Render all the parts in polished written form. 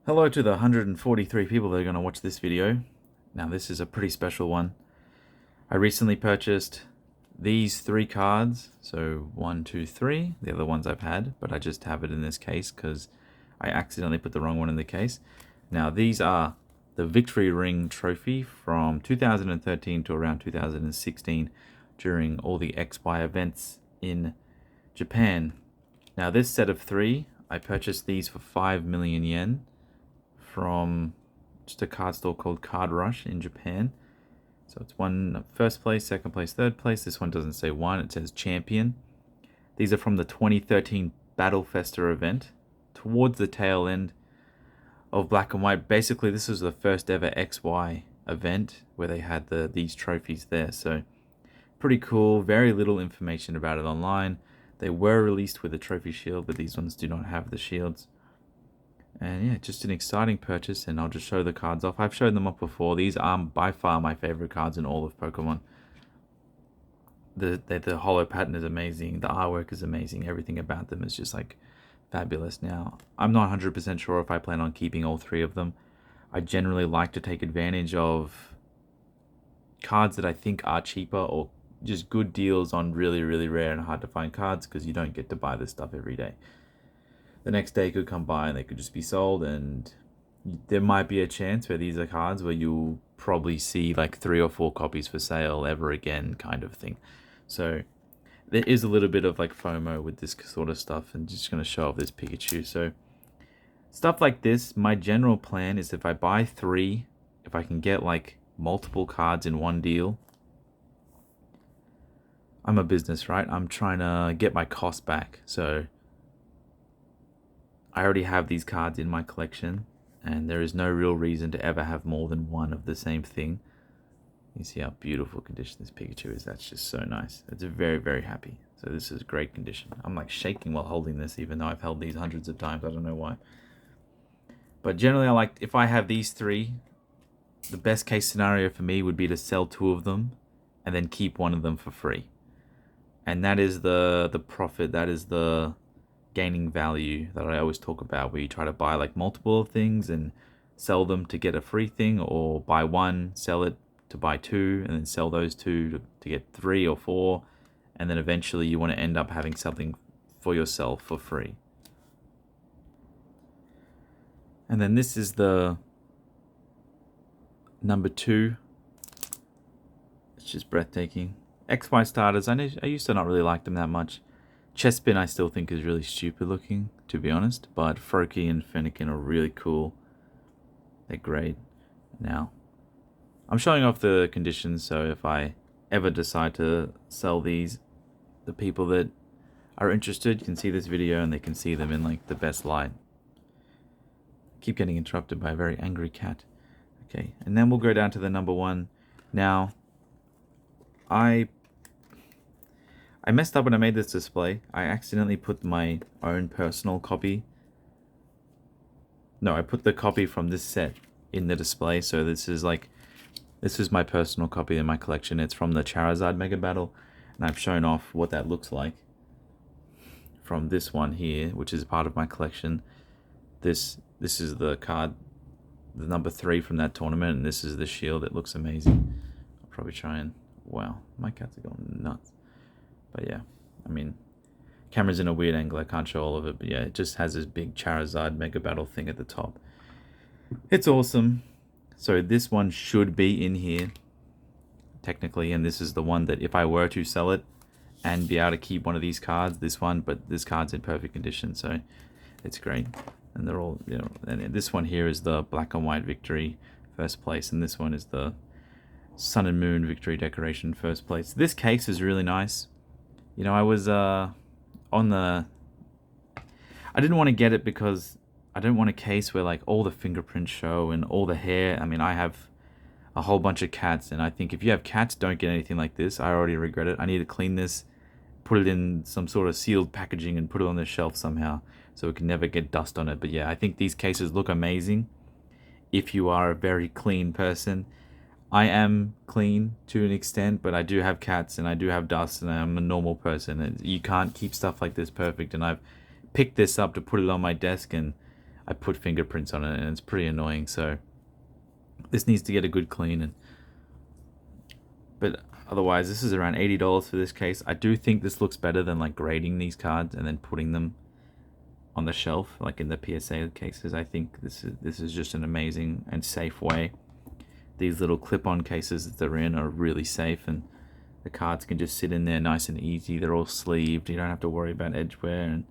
Hello to the 143 people that are going to watch this video. Now this is a pretty special one. I recently purchased these 3 cards. So 1, 2, 3. The other ones I've had, but I just have it in this case because I accidentally put the wrong one in the case. Now these are the Victory Ring trophy from 2013 to around 2016 during all the XY events in Japan. Now this set of 3, I purchased these for 5 million yen. From just a card store called Card Rush in Japan. So it's one first place, second place, third place. This one doesn't say one, it says champion. These are from the 2013 Battle Festa event towards the tail end of Black and White. Basically, this was the first ever XY event where they had these trophies there. So pretty cool. Very little information about it online. They were released with a trophy shield, but these ones do not have the shields. And yeah, just an exciting purchase, and I'll just show the cards off. I've shown them off before. These are by far my favorite cards in all of Pokemon. The holo pattern is amazing. The artwork is amazing. Everything about them is just like fabulous. Now, I'm not 100% sure if I plan on keeping all 3 of them. I generally like to take advantage of cards that I think are cheaper or just good deals on really, really rare and hard to find cards, because you don't get to buy this stuff every day. The next day could come by and they could just be sold, and there might be a chance where these are cards where you'll probably see like 3 or 4 copies for sale ever again, kind of thing. So there is a little bit of like FOMO with this sort of stuff, and just going to show off this Pikachu. So stuff like this, my general plan is if I buy 3, if I can get like multiple cards in one deal. I'm a business, right? I'm trying to get my cost back. So I already have these cards in my collection, and there is no real reason to ever have more than one of the same thing. You see how beautiful condition this Pikachu is. That's just so nice. It's very, very happy. So this is great condition. I'm like shaking while holding this, even though I've held these hundreds of times. I don't know why. But generally, I like, if I have these 3, the best case scenario for me would be to sell 2 of them and then keep one of them for free. And that is the profit. That is the gaining value that I always talk about, where you try to buy like multiple things and sell them to get a free thing, or buy 1, sell it to buy 2, and then sell those 2 to get 3 or 4, and then eventually you want to end up having something for yourself for free. And then this is the number 2. It's just breathtaking. XY starters, I used to not really like them that much. Chespin I still think is really stupid looking, to be honest, but Froakie and Fennekin are really cool. They're great. Now, I'm showing off the conditions, so if I ever decide to sell these, the people that are interested can see this video and they can see them in like the best light. Keep getting interrupted by a very angry cat. Okay, and then we'll go down to the number 1. Now, I messed up when I made this display. I accidentally put my own personal copy. No, I put the copy from this set in the display. So this is my personal copy in my collection. It's from the Charizard Mega Battle, and I've shown off what that looks like from this one here, which is part of my collection. This is the card, the number 3 from that tournament, and this is the shield. It looks amazing. I'll probably try and... Wow, my cats are going nuts. But yeah, I mean, camera's in a weird angle, I can't show all of it, but yeah, it just has this big Charizard Mega Battle thing at the top. It's awesome. So this one should be in here, technically, and this is the one that if I were to sell it and be able to keep one of these cards, this one, but this card's in perfect condition, so it's great. And they're all, you know, and this one here is the Black and White Victory first place, and this one is the Sun and Moon Victory Decoration first place. This case is really nice. You know, I was I didn't want to get it because I don't want a case where like all the fingerprints show and all the hair. I mean, I have a whole bunch of cats, and I think if you have cats, don't get anything like this. I already regret it. I need to clean this, put it in some sort of sealed packaging, and put it on the shelf somehow so it can never get dust on it. But yeah, I think these cases look amazing if you are a very clean person. I am clean to an extent, but I do have cats and I do have dust, and I'm a normal person, and you can't keep stuff like this perfect. And I've picked this up to put it on my desk, and I put fingerprints on it, and it's pretty annoying. So this needs to get a good clean. But otherwise, this is around $80 for this case. I do think this looks better than like grading these cards and then putting them on the shelf, like in the PSA cases. I think this is just an amazing and safe way. These little clip-on cases that they're in are really safe, and the cards can just sit in there nice and easy. They're all sleeved. You don't have to worry about edge wear. And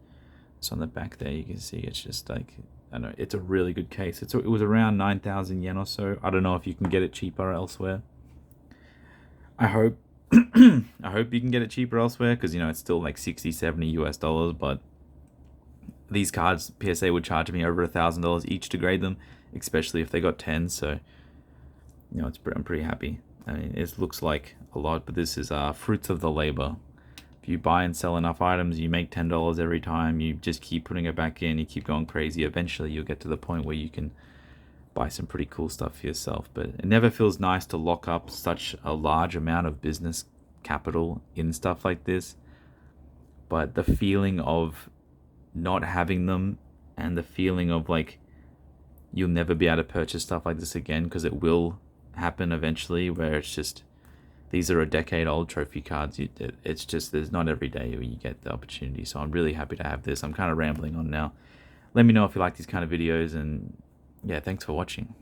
so on the back there, you can see it's just like, I know, it's a really good case. It was around 9,000 yen or so. I don't know if you can get it cheaper elsewhere. I hope I hope you can get it cheaper elsewhere, because you know it's still like 60, 70 US dollars. But these cards, PSA would charge me over $1,000 each to grade them, especially if they got 10. So you know, I'm pretty happy. I mean, it looks like a lot, but this is fruits of the labor. If you buy and sell enough items, you make $10 every time. You just keep putting it back in. You keep going crazy. Eventually, you'll get to the point where you can buy some pretty cool stuff for yourself. But it never feels nice to lock up such a large amount of business capital in stuff like this. But the feeling of not having them, and the feeling of like you'll never be able to purchase stuff like this again, because it will happen eventually, where it's just, these are a decade old trophy cards. It's just, there's not every day where you get the opportunity. So I'm really happy to have this. I'm kind of rambling on now. Let me know if you like these kind of videos, and yeah, thanks for watching.